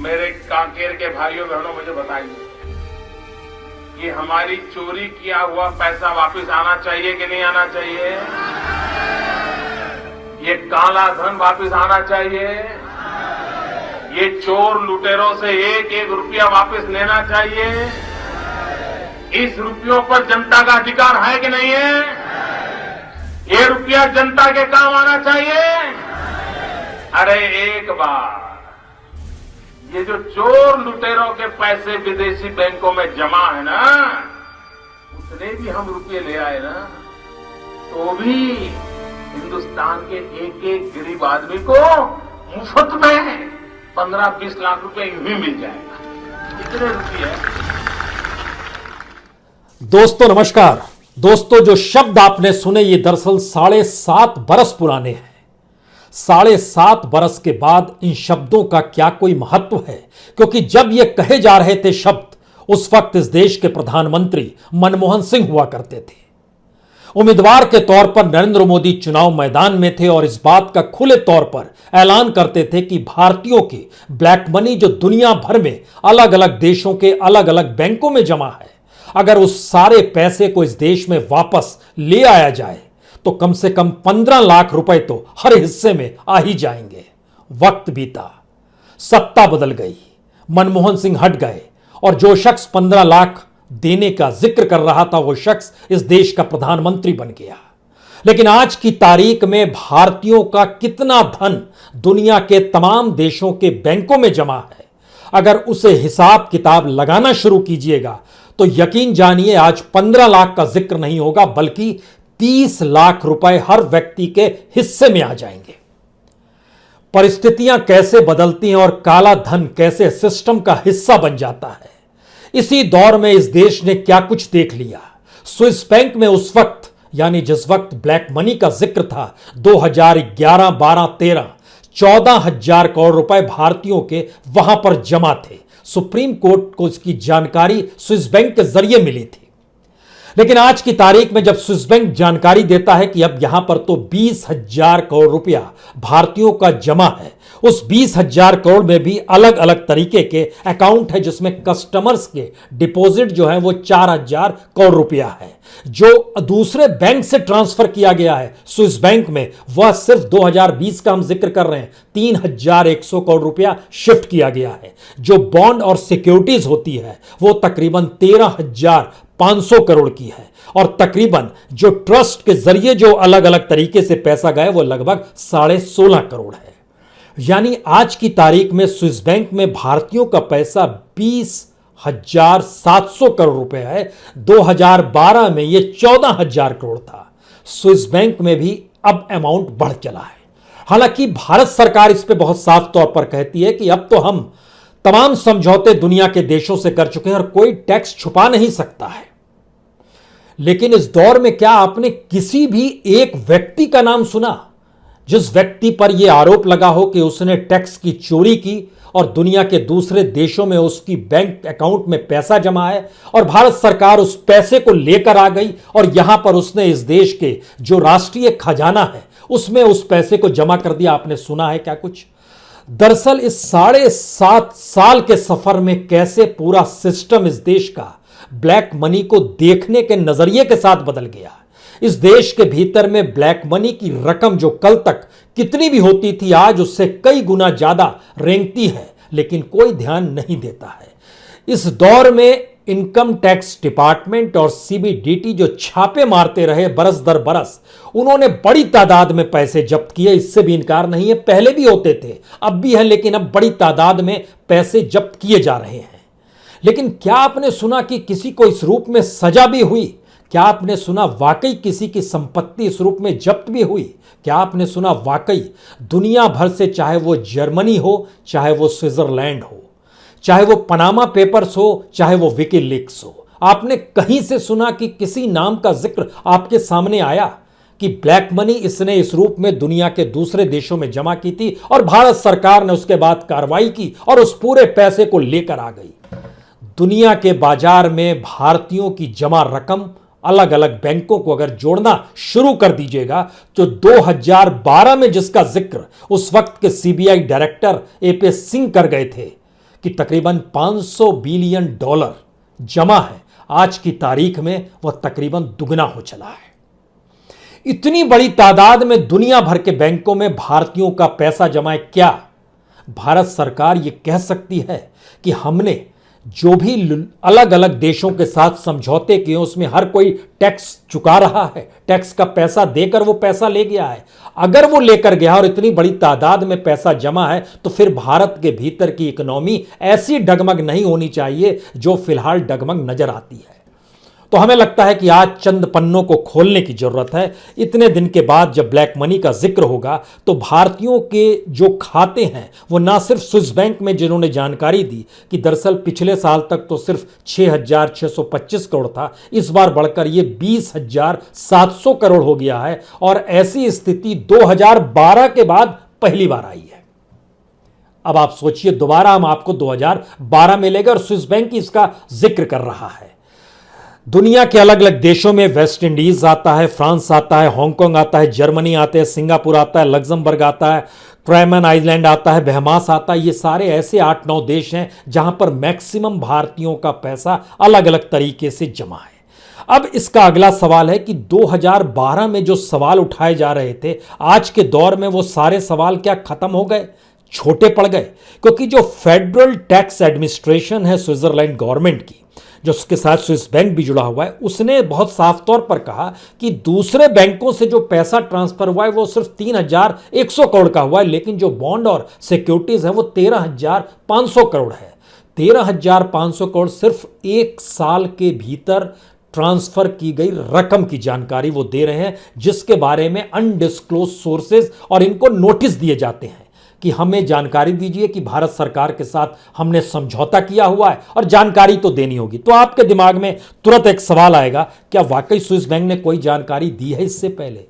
मेरे कांकेर के भाइयों बहनों मुझे बताइए कि हमारी चोरी किया हुआ पैसा वापस आना चाहिए कि नहीं आना चाहिए? ये काला धन वापस आना चाहिए? ये चोर लुटेरों से एक एक रुपया वापस लेना चाहिए? इस रुपयों पर जनता का अधिकार है कि नहीं है? ये रुपया जनता के काम आना चाहिए? अरे एक बार ये जो चोर लुटेरों के पैसे विदेशी बैंकों में जमा है ना, उतने भी हम रुपये ले आए ना, तो भी हिंदुस्तान के एक एक गरीब आदमी को मुफ्त में 15-20 लाख रुपए यूं ही मिल जाएगा। कितने रुपये? दोस्तों नमस्कार। दोस्तों, जो शब्द आपने सुने ये दरअसल 7.5 बरस पुराने हैं। 7.5 बरस के बाद इन शब्दों का क्या कोई महत्व है? क्योंकि जब ये कहे जा रहे थे शब्द, उस वक्त इस देश के प्रधानमंत्री मनमोहन सिंह हुआ करते थे। उम्मीदवार के तौर पर नरेंद्र मोदी चुनाव मैदान में थे और इस बात का खुले तौर पर ऐलान करते थे कि भारतीयों की ब्लैक मनी जो दुनिया भर में अलग अलग देशों के अलग अलग बैंकों में जमा है, अगर उस सारे पैसे को इस देश में वापस ले आया जाए तो कम से कम 15 लाख रुपए तो हर हिस्से में आ ही जाएंगे। वक्त बीता, सत्ता बदल गई, मनमोहन सिंह हट गए और जो शख्स 15 लाख देने का जिक्र कर रहा था वो शख्स इस देश का प्रधानमंत्री बन गया। लेकिन आज की तारीख में भारतीयों का कितना धन दुनिया के तमाम देशों के बैंकों में जमा है, अगर उसे हिसाब किताब लगाना शुरू कीजिएगा तो यकीन जानिए आज 15 लाख का जिक्र नहीं होगा, बल्कि 30 लाख रुपए हर व्यक्ति के हिस्से में आ जाएंगे। परिस्थितियां कैसे बदलती हैं और काला धन कैसे सिस्टम का हिस्सा बन जाता है, इसी दौर में इस देश ने क्या कुछ देख लिया। स्विस बैंक में उस वक्त, यानी जिस वक्त ब्लैक मनी का जिक्र था, 2011, 12, 13, 14,000 करोड़ रुपए भारतीयों के वहां पर जमा थे। सुप्रीम कोर्ट को इसकी जानकारी स्विस बैंक के जरिए मिली थी। लेकिन आज की तारीख में जब स्विस बैंक जानकारी देता है कि अब यहां पर तो 20,000 करोड़ रुपया भारतीयों का जमा है, उस 20,000 करोड़ में भी अलग अलग तरीके के अकाउंट है, जिसमें कस्टमर्स के डिपॉजिट जो है वो 4,000 करोड़ रुपया है। जो दूसरे बैंक से ट्रांसफर किया गया है स्विस बैंक में, वह सिर्फ 2020 का हम जिक्र कर रहे हैं, 3,100 करोड़ रुपया शिफ्ट किया गया है। जो बॉन्ड और सिक्योरिटीज होती है वो तकरीबन 13,500 करोड़ की है और तकरीबन जो ट्रस्ट के जरिए जो अलग अलग तरीके से पैसा गया वो लगभग 16.5 करोड़ है। यानी आज की तारीख में स्विस बैंक में भारतीयों का पैसा 20,700 करोड़ रुपए है। 2012 में यह 14,000 करोड़ था। स्विस बैंक में भी अब अमाउंट बढ़ चला है। हालांकि भारत सरकार इस पे बहुत साफ तौर पर कहती है कि अब तो हम तमाम समझौते दुनिया के देशों से कर चुके हैं और कोई टैक्स छुपा नहीं सकता है। लेकिन इस दौर में क्या आपने किसी भी एक व्यक्ति का नाम सुना जिस व्यक्ति पर यह आरोप लगा हो कि उसने टैक्स की चोरी की और दुनिया के दूसरे देशों में उसकी बैंक अकाउंट में पैसा जमा है और भारत सरकार उस पैसे को लेकर आ गई और यहां पर उसने इस देश के जो राष्ट्रीय खजाना है उसमें उस पैसे को जमा कर दिया? आपने सुना है क्या कुछ? दरअसल इस 7.5 साल के सफर में कैसे पूरा सिस्टम इस देश का ब्लैक मनी को देखने के नजरिए के साथ बदल गया। इस देश के भीतर में ब्लैक मनी की रकम जो कल तक कितनी भी होती थी, आज उससे कई गुना ज्यादा रेंगती है, लेकिन कोई ध्यान नहीं देता है। इस दौर में इनकम टैक्स डिपार्टमेंट और सीबीडीटी जो छापे मारते रहे बरस दर बरस, उन्होंने बड़ी तादाद में पैसे जब्त किए। इससे भी इनकार नहीं है, पहले भी होते थे, अब भी है, लेकिन अब बड़ी तादाद में पैसे जब्त किए जा रहे हैं। लेकिन क्या आपने सुना कि किसी को इस रूप में सजा भी हुई? क्या आपने सुना वाकई किसी की संपत्ति इस रूप में जब्त भी हुई? क्या आपने सुना वाकई दुनिया भर से, चाहे वो जर्मनी हो, चाहे वो स्विट्जरलैंड हो, चाहे वो पनामा पेपर्स हो, चाहे वो विकीलीक्स हो, आपने कहीं से सुना कि किसी नाम का जिक्र आपके सामने आया कि ब्लैक मनी इसने इस रूप में दुनिया के दूसरे देशों में जमा की थी और भारत सरकार ने उसके बाद कार्रवाई की और उस पूरे पैसे को लेकर आ गई? दुनिया के बाजार में भारतीयों की जमा रकम अलग अलग बैंकों को अगर जोड़ना शुरू कर दीजिएगा तो 2012 में जिसका जिक्र उस वक्त के सीबीआई डायरेक्टर एपी सिंह कर गए थे कि तकरीबन $500 बिलियन जमा है, आज की तारीख में वह तकरीबन दुगना हो चला है। इतनी बड़ी तादाद में दुनिया भर के बैंकों में भारतीयों का पैसा जमा है। क्या भारत सरकार यह कह सकती है कि हमने जो भी अलग अलग देशों के साथ समझौते किए उसमें हर कोई टैक्स चुका रहा है, टैक्स का पैसा देकर वो पैसा ले गया है? अगर वो लेकर गया और इतनी बड़ी तादाद में पैसा जमा है तो फिर भारत के भीतर की इकोनॉमी ऐसी डगमग नहीं होनी चाहिए जो फिलहाल डगमग नजर आती है। तो हमें लगता है कि आज चंद पन्नों को खोलने की जरूरत है। इतने दिन के बाद जब ब्लैक मनी का जिक्र होगा तो भारतीयों के जो खाते हैं वो ना सिर्फ स्विस बैंक में, जिन्होंने जानकारी दी कि दरअसल पिछले साल तक तो सिर्फ 6,625 करोड़ था, इस बार बढ़कर ये 20,700 करोड़ हो गया है। और ऐसी स्थिति 2012 के बाद पहली बार आई है। अब आप सोचिए, दोबारा हम आपको 2012 मिलेगा और स्विस बैंक इसका जिक्र कर रहा है। दुनिया के अलग अलग देशों में वेस्ट इंडीज आता है, फ्रांस आता है, हांगकांग आता है, जर्मनी आते हैं, सिंगापुर आता है, लग्जमबर्ग आता है, कैमन आइलैंड आता है, बहमास आता है। ये सारे ऐसे 8-9 देश हैं जहां पर मैक्सिमम भारतीयों का पैसा अलग अलग तरीके से जमा है। अब इसका अगला सवाल है कि 2012 में जो सवाल उठाए जा रहे थे, आज के दौर में वो सारे सवाल क्या खत्म हो गए, छोटे पड़ गए? क्योंकि जो फेडरल टैक्स एडमिनिस्ट्रेशन है स्विट्जरलैंड गवर्नमेंट की, जो उसके साथ स्विस बैंक भी जुड़ा हुआ है, उसने बहुत साफ तौर पर कहा कि दूसरे बैंकों से जो पैसा ट्रांसफर हुआ है वो सिर्फ 3,100 करोड़ का हुआ है, लेकिन जो बॉन्ड और सिक्योरिटीज है वो 13,500 करोड़ है। 13,500 करोड़ सिर्फ एक साल के भीतर ट्रांसफर की गई रकम की जानकारी वो दे रहे हैं, जिसके बारे में अनडिस्क्लोज सोर्सेज और इनको नोटिस दिए जाते हैं कि हमें जानकारी दीजिए कि भारत सरकार के साथ हमने समझौता किया हुआ है और जानकारी तो देनी होगी। तो आपके दिमाग में तुरंत एक सवाल आएगा, क्या वाकई स्विस बैंक ने कोई जानकारी दी है इससे पहले?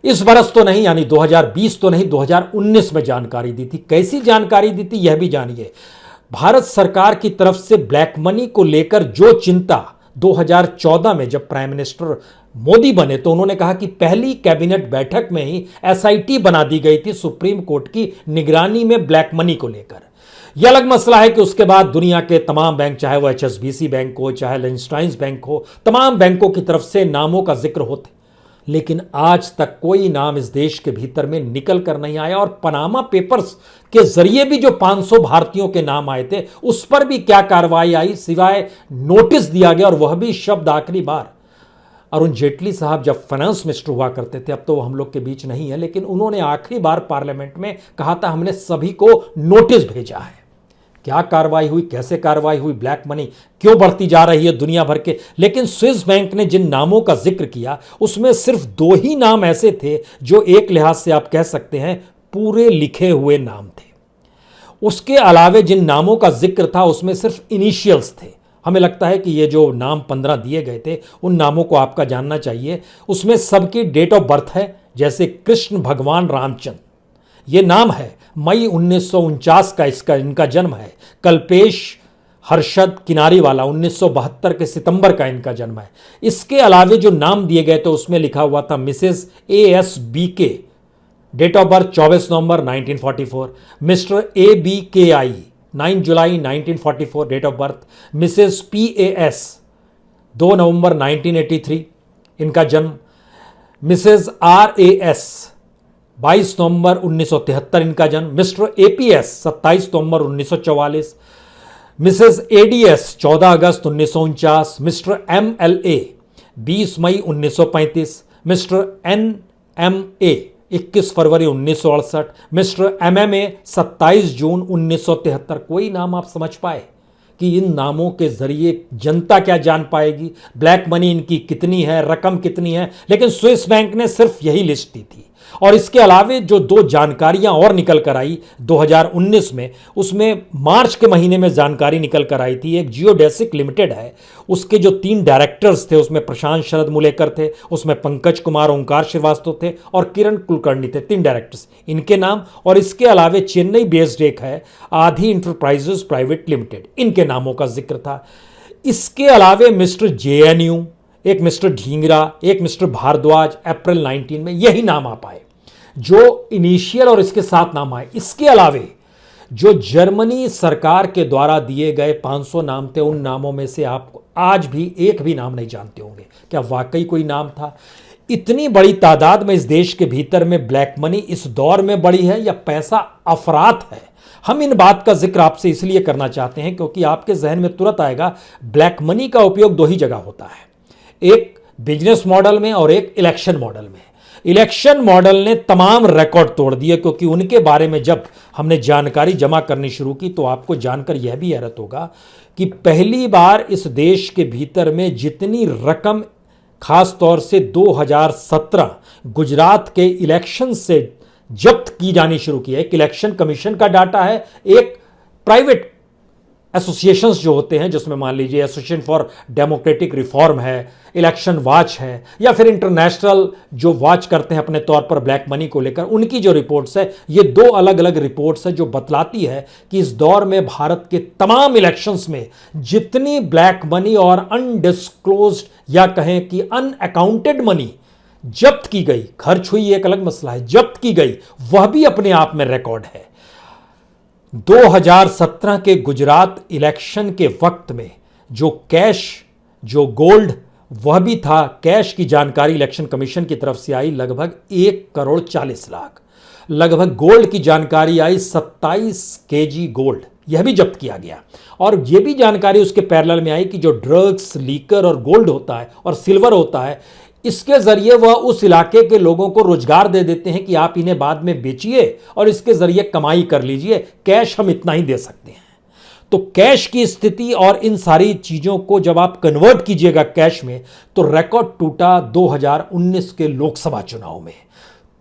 इस बरस तो नहीं, यानी 2020 तो नहीं, 2019 में जानकारी दी थी। कैसी जानकारी दी थी यह भी जानिए। भारत सरकार की तरफ से ब्लैक मनी को लेकर जो चिंता 2014 में जब प्राइम मिनिस्टर मोदी बने तो उन्होंने कहा कि पहली कैबिनेट बैठक में ही एसआईटी बना दी गई थी सुप्रीम कोर्ट की निगरानी में ब्लैक मनी को लेकर। यह अलग मसला है कि उसके बाद दुनिया के तमाम बैंक, चाहे वो एचएसबीसी बैंक हो, चाहे लिंस्टाइन्स बैंक हो, तमाम बैंकों की तरफ से नामों का जिक्र होते, लेकिन आज तक कोई नाम इस देश के भीतर में निकल कर नहीं आया। और पनामा पेपर्स के जरिए भी जो 500 भारतीयों के नाम आए थे उस पर भी क्या कार्रवाई आई, सिवाय नोटिस दिया गया, और वह भी शब्द आखिरी बार अरुण जेटली साहब जब फाइनेंस मिनिस्टर हुआ करते थे, अब तो वो हम लोग के बीच नहीं है, लेकिन उन्होंने आखिरी बार पार्लियामेंट में कहा था हमने सभी को नोटिस भेजा है। क्या कार्रवाई हुई, कैसे कार्रवाई हुई, ब्लैक मनी क्यों बढ़ती जा रही है दुनिया भर के? लेकिन स्विस बैंक ने जिन नामों का जिक्र किया उसमें सिर्फ 2 ही नाम ऐसे थे जो एक लिहाज से आप कह सकते हैं पूरे लिखे हुए नाम थे। उसके अलावे जिन नामों का जिक्र था उसमें सिर्फ इनिशियल्स थे। हमें लगता है कि ये जो नाम 15 दिए गए थे उन नामों को आपका जानना चाहिए। उसमें सबकी डेट ऑफ बर्थ है, जैसे कृष्ण भगवान रामचंद्र, ये नाम है, मई 1949 का इनका जन्म है। कल्पेश हर्षद किनारीवाला 1972 के सितंबर का इनका जन्म है। इसके अलावे जो नाम दिए गए थे उसमें लिखा हुआ था Mrs ASBK, date of birth 24 November 1944। Mr ABKI 9 July 1944, date of birth. Mrs PAS 2 November 1983 इनका जन्म। मिसेस RAS 22 नवंबर 1973 इनका जन्म। मिस्टर APS 27 नवंबर 1944। मिसेस ADS 14 अगस्त 1949। मिस्टर MLA 20 मई 1935। मिस्टर NMA 21 फरवरी 1968। मिस्टर MMA 27 जून 1973। कोई नाम आप समझ पाए कि इन नामों के जरिए जनता क्या जान पाएगी, ब्लैक मनी इनकी कितनी है, रकम कितनी है? लेकिन स्विस बैंक ने सिर्फ यही लिस्ट दी थी। और इसके अलावे जो 2 जानकारियां और निकल कर आई 2019 में, उसमें मार्च के महीने में जानकारी निकल कर आई थी। एक जियोडेसिक लिमिटेड है, उसके जो 3 डायरेक्टर्स थे उसमें प्रशांत शरद मुलेकर थे, उसमें पंकज कुमार ओंकार श्रीवास्तव थे और किरण कुलकर्णी थे, 3 डायरेक्टर्स, इनके नाम। और इसके अलावे चेन्नई बेस्ड एक है आधी इंटरप्राइजेस प्राइवेट लिमिटेड, इनके नामों का जिक्र था। इसके अलावे मिस्टर JNU, एक मिस्टर ढींगरा, एक मिस्टर भारद्वाज अप्रैल 19 में, यही नाम आ पाए जो इनिशियल और इसके साथ नाम आए। इसके अलावे जो जर्मनी सरकार के द्वारा दिए गए 500 नाम थे, उन नामों में से आप आज भी एक भी नाम नहीं जानते होंगे। क्या वाकई कोई नाम था? इतनी बड़ी तादाद में इस देश के भीतर में ब्लैक मनी इस दौर में बढ़ी है या पैसा अफरात है? हम इन बात का जिक्र आपसे इसलिए करना चाहते हैं क्योंकि आपके जहन में तुरंत आएगा ब्लैक मनी का उपयोग दो ही जगह होता है, एक बिजनेस मॉडल में और एक इलेक्शन मॉडल में। इलेक्शन मॉडल ने तमाम रिकॉर्ड तोड़ दिए क्योंकि उनके बारे में जब हमने जानकारी जमा करनी शुरू की तो आपको जानकर यह भी हैरत होगा कि पहली बार इस देश के भीतर में जितनी रकम खास तौर से 2017 गुजरात के इलेक्शन से जब्त की जानी शुरू की है। एक इलेक्शन कमीशन का डाटा है, एक प्राइवेट एसोसिएशंस जो होते हैं जिसमें मान लीजिए एसोसिएशन फॉर डेमोक्रेटिक रिफॉर्म है, इलेक्शन वॉच है, या फिर इंटरनेशनल जो वॉच करते हैं अपने तौर पर ब्लैक मनी को लेकर, उनकी जो रिपोर्ट्स है, ये दो अलग अलग रिपोर्ट्स है जो बतलाती है कि इस दौर में भारत के तमाम इलेक्शंस में जितनी ब्लैक मनी और अनडिस्क्लोज्ड या कहें कि अनअकाउंटेड मनी जब्त की गई, खर्च हुई एक अलग मसला है, जब्त की गई वह भी अपने आप में रिकॉर्ड है। 2017 के गुजरात इलेक्शन के वक्त में जो कैश, जो गोल्ड, वह भी था, कैश की जानकारी इलेक्शन कमीशन की तरफ से आई लगभग 1,40,00,000। लगभग गोल्ड की जानकारी आई 27 केजी गोल्ड, यह भी जब्त किया गया। और यह भी जानकारी उसके पैरेलल में आई कि जो ड्रग्स, लीकर और गोल्ड होता है और सिल्वर होता है, इसके जरिए वह उस इलाके के लोगों को रोजगार दे देते हैं कि आप इन्हें बाद में बेचिए और इसके जरिए कमाई कर लीजिए, कैश हम इतना ही दे सकते हैं। तो कैश की स्थिति और इन सारी चीजों को जब आप कन्वर्ट कीजिएगा कैश में, तो रिकॉर्ड टूटा 2019 के लोकसभा चुनाव में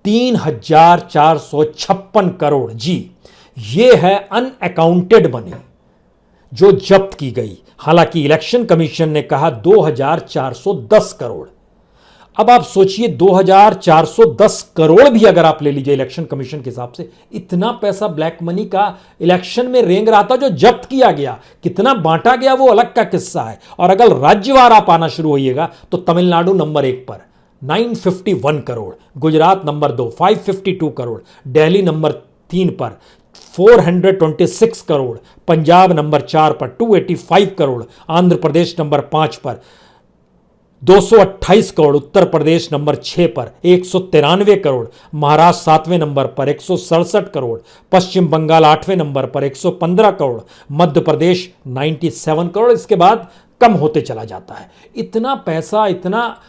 3,456 करोड़। जी, ये है अनअकाउंटेड मनी जो जब्त की गई। हालांकि इलेक्शन कमीशन ने कहा 2,410 करोड़। अब आप सोचिए 2,410 करोड़ भी अगर आप ले लीजिए इलेक्शन कमीशन के हिसाब से, इतना पैसा ब्लैक मनी का इलेक्शन में रेंग रहा था जो जब्त किया गया। कितना बांटा गया वो अलग का किस्सा है। और अगर राज्यवार आप आना शुरू होइएगा तो तमिलनाडु नंबर 1 पर 951 करोड़, गुजरात नंबर 2 552 करोड़, दिल्ली नंबर 3 पर 426 करोड़, पंजाब नंबर 4 पर 285 करोड़, आंध्र प्रदेश नंबर 5 पर 228 करोड़, उत्तर प्रदेश नंबर 6 पर 193 करोड़, महाराष्ट्र 7वें नंबर पर 167 करोड़, पश्चिम बंगाल 8वें नंबर पर 115 करोड़, मध्य प्रदेश 97 करोड़। इसके बाद कम होते चला जाता है। इतना पैसा, इतना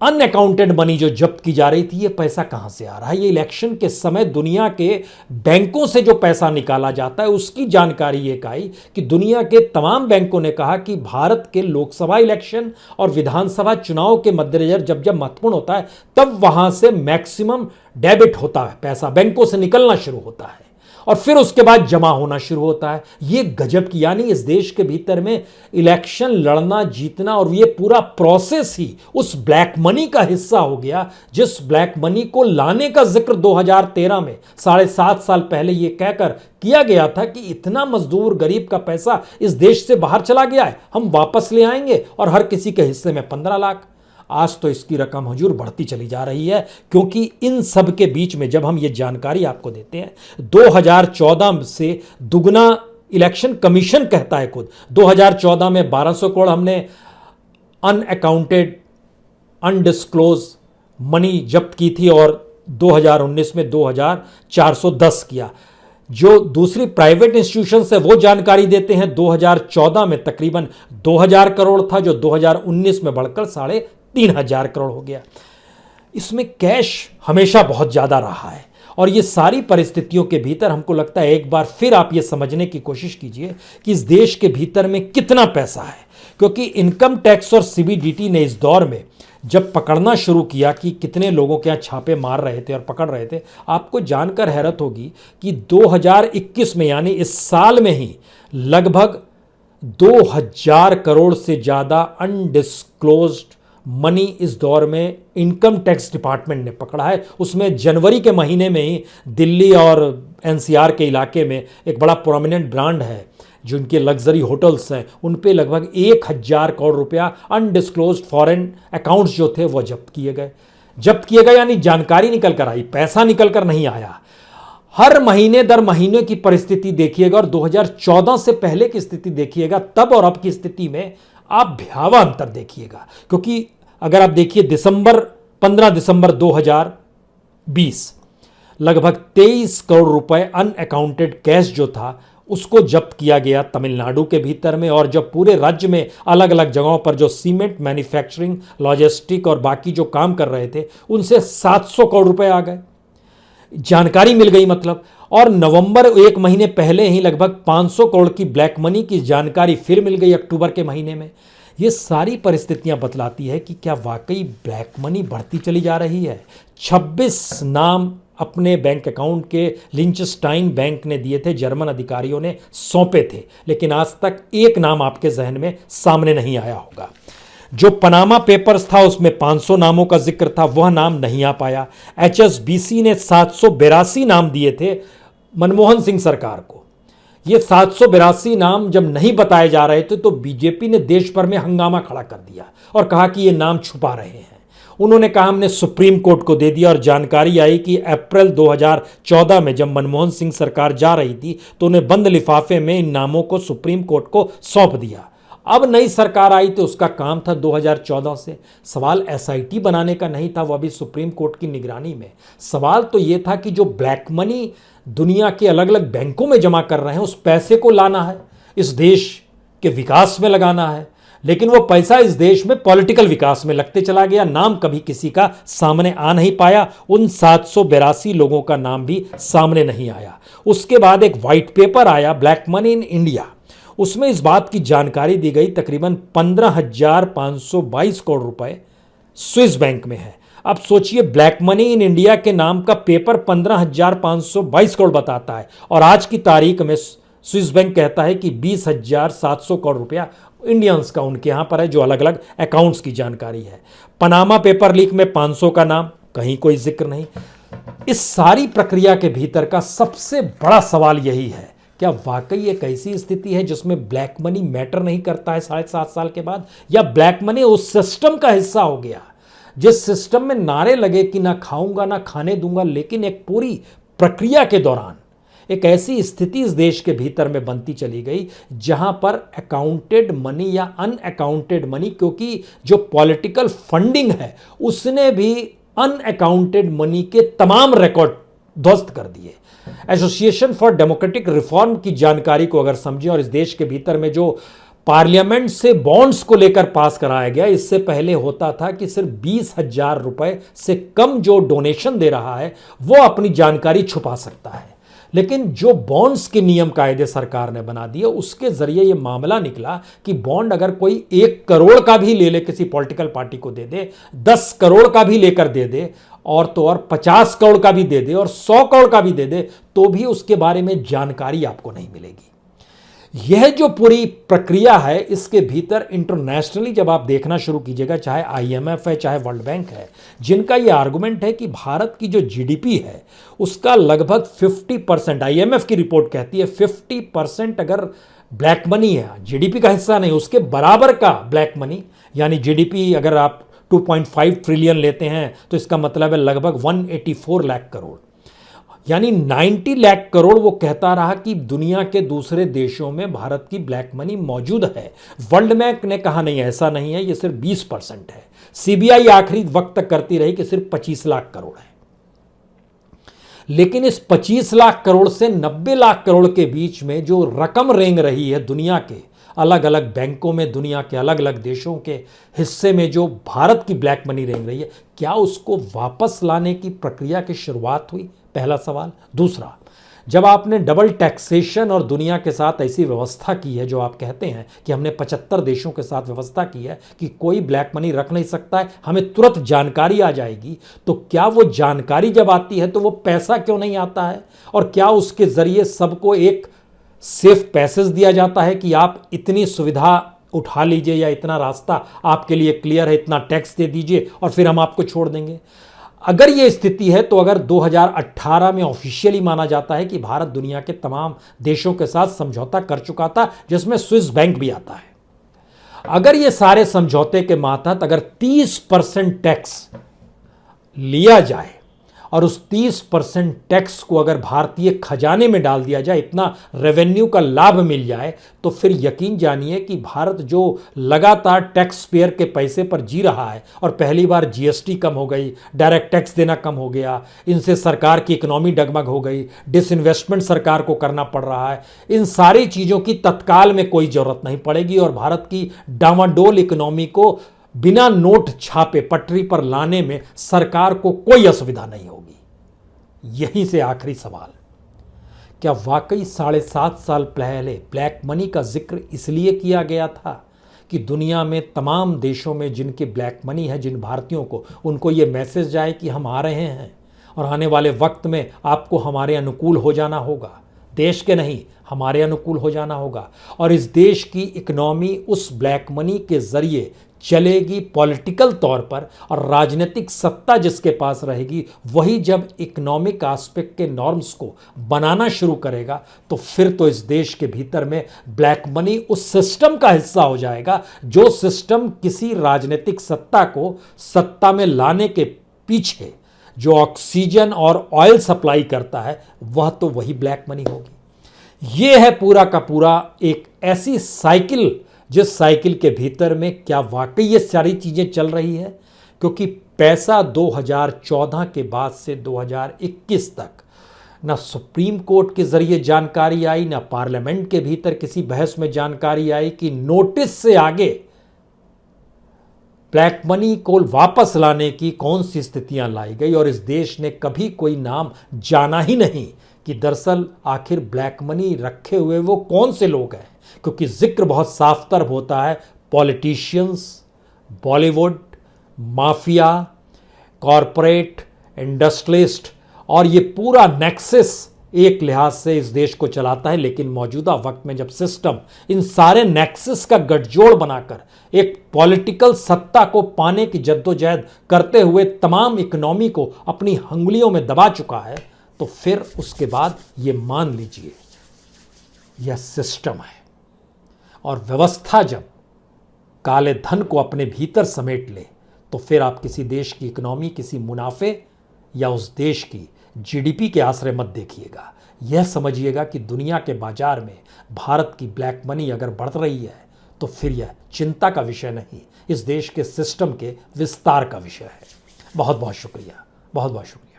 अनअकाउंटेड मनी जो जब्त की जा रही थी, ये पैसा कहां से आ रहा है? ये इलेक्शन के समय दुनिया के बैंकों से जो पैसा निकाला जाता है उसकी जानकारी एक आई कि दुनिया के तमाम बैंकों ने कहा कि भारत के लोकसभा इलेक्शन और विधानसभा चुनाव के मद्देनजर जब जब महत्वपूर्ण होता है तब वहां से मैक्सिमम डेबिट होता है, पैसा बैंकों से निकलना शुरू होता है और फिर उसके बाद जमा होना शुरू होता है। ये गजब की, यानी इस देश के भीतर में इलेक्शन लड़ना, जीतना और ये पूरा प्रोसेस ही उस ब्लैक मनी का हिस्सा हो गया, जिस ब्लैक मनी को लाने का जिक्र 2013 में 7.5 साल पहले ये कहकर किया गया था कि इतना मजदूर गरीब का पैसा इस देश से बाहर चला गया है, हम वापस ले आएंगे और हर किसी के हिस्से में 15 लाख। आज तो इसकी रकम हुजूर बढ़ती चली जा रही है, क्योंकि इन सब के बीच में जब हम ये जानकारी आपको देते हैं 2014 से दुगना इलेक्शन कमीशन कहता है खुद। 2014 में 1200 करोड़ हमने अनअकाउंटेड, अनडिस्क्लोज मनी जब्त की थी और 2019 में 2,410 किया। जो दूसरी प्राइवेट इंस्टीट्यूशन है वो जानकारी देते हैं 2014 में तकरीबन 2,000 करोड़ था, जो 2019 में बढ़कर 3,500 करोड़ हो गया। इसमें कैश हमेशा बहुत ज्यादा रहा है और ये सारी परिस्थितियों के भीतर हमको लगता है एक बार फिर आप ये समझने की कोशिश कीजिए कि इस देश के भीतर में कितना पैसा है। क्योंकि इनकम टैक्स और सीबीडीटी ने इस दौर में जब पकड़ना शुरू किया कि कितने लोगों के यहाँ छापे मार रहे थे और पकड़ रहे थे, आपको जानकर हैरत होगी कि 2021 में यानी इस साल में ही लगभग 2,000 करोड़ से ज्यादा अनडिस्क्लोज्ड मनी इस दौर में इनकम टैक्स डिपार्टमेंट ने पकड़ा है। उसमें जनवरी के महीने में ही दिल्ली और एनसीआर के इलाके में एक बड़ा प्रोमिनेंट ब्रांड है जो इनके लग्जरी होटल्स हैं, उन पे लगभग 1,000 करोड़ रुपया अनडिस्क्लोज्ड फॉरेन अकाउंट्स जो थे वो जब्त किए गए। यानी जानकारी निकल कर आई, पैसा निकल कर नहीं आया। हर महीने दर महीने की परिस्थिति देखिएगा और 2014 से पहले की स्थिति देखिएगा, तब और अब की स्थिति में आप भयावह अंतर देखिएगा। क्योंकि अगर आप देखिए 15 दिसंबर 2020 लगभग 23 करोड़ रुपए अनअकाउंटेड कैश जो था उसको जब्त किया गया तमिलनाडु के भीतर में। और जब पूरे राज्य में अलग अलग जगहों पर जो सीमेंट मैन्युफैक्चरिंग, लॉजिस्टिक और बाकी जो काम कर रहे थे उनसे 700 करोड़ रुपए आ गए, जानकारी मिल गई मतलब। और नवंबर, एक महीने पहले ही लगभग 500 करोड़ की ब्लैक मनी की जानकारी फिर मिल गई अक्टूबर के महीने में। ये सारी परिस्थितियां बतलाती है कि क्या वाकई ब्लैक मनी बढ़ती चली जा रही है। 26 नाम अपने बैंक अकाउंट के लिंचस्टाइन बैंक ने दिए थे, जर्मन अधिकारियों ने सौंपे थे, लेकिन आज तक एक नाम आपके जहन में सामने नहीं आया होगा। जो पनामा पेपर्स था उसमें 500 नामों का जिक्र था, वह नाम नहीं आ पाया। HSBC ने 782 नाम दिए थे मनमोहन सिंह सरकार को। ये 782 नाम जब नहीं बताए जा रहे थे तो बीजेपी ने देश भर में हंगामा खड़ा कर दिया और कहा कि ये नाम छुपा रहे हैं। उन्होंने कहा हमने सुप्रीम कोर्ट को दे दिया और जानकारी आई कि अप्रैल 2014 में जब मनमोहन सिंह सरकार जा रही थी तो उन्हें बंद लिफाफे में इन नामों को सुप्रीम कोर्ट को सौंप दिया। अब नई सरकार आई तो उसका काम था 2014 से। सवाल SIT बनाने का नहीं था, वह भी सुप्रीम कोर्ट की निगरानी में। सवाल तो यह था कि जो ब्लैक मनी दुनिया के अलग अलग बैंकों में जमा कर रहे हैं उस पैसे को लाना है, इस देश के विकास में लगाना है। लेकिन वो पैसा इस देश में पॉलिटिकल विकास में लगते चला गया। नाम कभी किसी का सामने आ नहीं पाया। उन 782 लोगों का नाम भी सामने नहीं आया। उसके बाद एक व्हाइट पेपर आया, ब्लैक मनी इन इंडिया। उसमें इस बात की जानकारी दी गई तकरीबन 15,522 करोड़ रुपए स्विस बैंक में है। अब सोचिए, ब्लैक मनी इन इंडिया के नाम का पेपर 15,522 करोड़ बताता है और आज की तारीख में स्विस बैंक कहता है कि 20,700 करोड़ रुपया इंडियंस का उनके यहां पर है, जो अलग अलग अकाउंट्स की जानकारी है। पनामा पेपर लीक में 500 का नाम, कहीं कोई जिक्र नहीं। इस सारी प्रक्रिया के भीतर का सबसे बड़ा सवाल यही है, क्या वाकई एक ऐसी स्थिति है जिसमें ब्लैक मनी मैटर नहीं करता है 7.5 साल के बाद, या ब्लैक मनी उस सिस्टम का हिस्सा हो गया जिस सिस्टम में नारे लगे कि ना खाऊंगा ना खाने दूंगा, लेकिन एक पूरी प्रक्रिया के दौरान एक ऐसी स्थिति इस देश के भीतर में बनती चली गई जहां पर अकाउंटेड मनी या अनअकाउंटेड मनी, क्योंकि जो पॉलिटिकल फंडिंग है उसने भी अनअकाउंटेड मनी के तमाम रिकॉर्ड ध्वस्त कर दिए। एसोसिएशन फॉर डेमोक्रेटिक रिफॉर्म की जानकारी को अगर समझें और इस देश के भीतर में जो पार्लियामेंट से बॉन्ड्स को लेकर पास कराया गया, इससे पहले होता था कि सिर्फ 20,000 रुपए से कम जो डोनेशन दे रहा है वो अपनी जानकारी छुपा सकता है। लेकिन जो बॉन्ड्स के नियम कायदे सरकार ने बना दिए उसके जरिए यह मामला निकला कि बॉन्ड अगर कोई 1 करोड़ का भी ले ले, किसी पॉलिटिकल पार्टी को दे दे, 10 करोड़ का भी लेकर दे दे, और तो और 50 करोड़ का भी दे दे और 100 करोड़ का भी दे दे, तो भी उसके बारे में जानकारी आपको नहीं मिलेगी। यह जो पूरी प्रक्रिया है, इसके भीतर इंटरनेशनली जब आप देखना शुरू कीजिएगा, चाहे IMF है चाहे वर्ल्ड बैंक है, जिनका यह आर्गुमेंट है कि भारत की जो GDP है उसका लगभग 50%, IMF की रिपोर्ट कहती है 50% अगर ब्लैक मनी है, GDP का हिस्सा नहीं, उसके बराबर का ब्लैक मनी, यानी GDP अगर आप 2.5 ट्रिलियन लेते हैं तो इसका मतलब है लगभग 184 लाख करोड़, यानी 90 लाख करोड़। वो कहता रहा कि दुनिया के दूसरे देशों में भारत की ब्लैक मनी मौजूद है। वर्ल्ड बैंक ने कहा नहीं, ऐसा नहीं है, ये सिर्फ 20% है। CBI आखिरी वक्त तक करती रही कि सिर्फ 25 लाख करोड़ है। लेकिन इस 25 लाख करोड़ से 90 लाख करोड़ के बीच में जो रकम रेंग रही है दुनिया के अलग अलग बैंकों में, दुनिया के अलग अलग देशों के हिस्से में जो भारत की ब्लैक मनी रेंग रही है, क्या उसको वापस लाने की प्रक्रिया की शुरुआत हुई? पहला सवाल। दूसरा, जब आपने डबल टैक्सेशन और दुनिया के साथ ऐसी व्यवस्था की है, जो आप कहते हैं कि हमने 75 देशों के साथ व्यवस्था की है कि कोई ब्लैक मनी रख नहीं सकता है, हमें तुरंत जानकारी आ जाएगी, तो क्या वो जानकारी जब आती है तो वो पैसा क्यों नहीं आता है? और क्या उसके जरिए सबको एक सेफ पैसेज दिया जाता है कि आप इतनी सुविधा उठा लीजिए या इतना रास्ता आपके लिए क्लियर है, इतना टैक्स दे दीजिए और फिर हम आपको छोड़ देंगे? अगर ये स्थिति है तो अगर 2018 में ऑफिशियली माना जाता है कि भारत दुनिया के तमाम देशों के साथ समझौता कर चुका था, जिसमें स्विस बैंक भी आता है, अगर ये सारे समझौते के मातहत अगर 30% टैक्स लिया जाए और उस 30% टैक्स को अगर भारतीय खजाने में डाल दिया जाए, इतना रेवेन्यू का लाभ मिल जाए, तो फिर यकीन जानिए कि भारत जो लगातार टैक्स पेयर के पैसे पर जी रहा है, और पहली बार जीएसटी कम हो गई, डायरेक्ट टैक्स देना कम हो गया, इनसे सरकार की इकोनॉमी डगमग हो गई, डिसइन्वेस्टमेंट सरकार को करना पड़ रहा है, इन सारी चीज़ों की तत्काल में कोई ज़रूरत नहीं पड़ेगी और भारत की डामाडोल इकोनॉमी को बिना नोट छापे पटरी पर लाने में सरकार को कोई असुविधा नहीं होगी। यहीं से आखिरी सवाल, क्या वाकई 7.5 साल पहले ब्लैक मनी का जिक्र इसलिए किया गया था कि दुनिया में तमाम देशों में जिनके ब्लैक मनी है, जिन भारतीयों को, उनको ये मैसेज जाए कि हम आ रहे हैं और आने वाले वक्त में आपको हमारे अनुकूल हो जाना होगा, देश के नहीं हमारे अनुकूल हो जाना होगा, और इस देश की इकोनॉमी उस ब्लैक मनी के जरिए चलेगी पॉलिटिकल तौर पर, और राजनीतिक सत्ता जिसके पास रहेगी वही जब इकोनॉमिक एस्पेक्ट के नॉर्म्स को बनाना शुरू करेगा, तो फिर तो इस देश के भीतर में ब्लैक मनी उस सिस्टम का हिस्सा हो जाएगा जो सिस्टम किसी राजनीतिक सत्ता को सत्ता में लाने के पीछे जो ऑक्सीजन और ऑयल सप्लाई करता है, वह तो वही ब्लैक मनी होगी। यह है पूरा का पूरा एक ऐसी साइकिल जिस साइकिल के भीतर में क्या वाकई ये सारी चीज़ें चल रही है, क्योंकि पैसा 2014 के बाद से 2021 तक ना सुप्रीम कोर्ट के जरिए जानकारी आई, ना पार्लियामेंट के भीतर किसी बहस में जानकारी आई कि नोटिस से आगे ब्लैक मनी को वापस लाने की कौन सी स्थितियां लाई गई, और इस देश ने कभी कोई नाम जाना ही नहीं कि दरअसल आखिर ब्लैक मनी रखे हुए वो कौन से लोग हैं, क्योंकि जिक्र बहुत साफ तरफ होता है politicians, Bollywood, mafia, corporate, industrialist, और ये पूरा नेक्सस एक लिहाज से इस देश को चलाता है। लेकिन मौजूदा वक्त में जब सिस्टम इन सारे नेक्सस का गठजोड़ बनाकर एक पॉलिटिकल सत्ता को पाने की जद्दोजहद करते हुए तमाम इकोनॉमी को अपनी अंगुलियों में दबा चुका है, तो फिर उसके बाद ये मान लीजिए यह सिस्टम है, और व्यवस्था जब काले धन को अपने भीतर समेट ले, तो फिर आप किसी देश की इकोनॉमी किसी मुनाफे या उस देश की जीडीपी के आश्रय मत देखिएगा। यह समझिएगा कि दुनिया के बाजार में भारत की ब्लैक मनी अगर बढ़ रही है, तो फिर यह चिंता का विषय नहीं, इस देश के सिस्टम के विस्तार का विषय है। बहुत बहुत शुक्रिया, बहुत बहुत शुक्रिया।